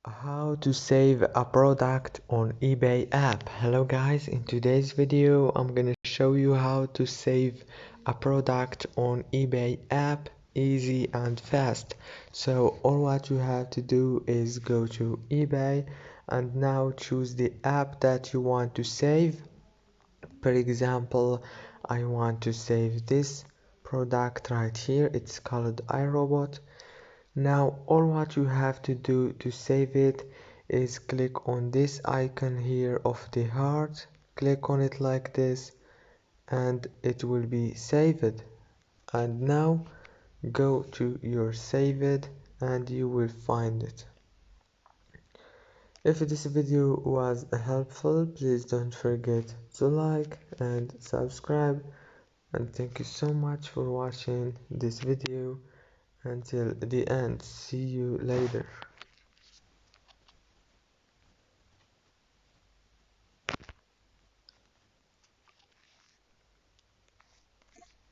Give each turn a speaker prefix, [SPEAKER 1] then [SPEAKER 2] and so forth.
[SPEAKER 1] How to save a product on eBay app. Hello guys, in today's video I'm gonna show you how to save a product on eBay app easy and fast. So all what you have to do is go to eBay and now choose the app that you want to save. For example, I want to save this product right here. It's called iRobot. Now all what you have to do to save it is click on this icon here of the heart, click on it like this and it will be saved. And now go to your saved and you will find it. If this video was helpful, please don't forget to like and subscribe, and thank you so much for watching this video until the end. See you later.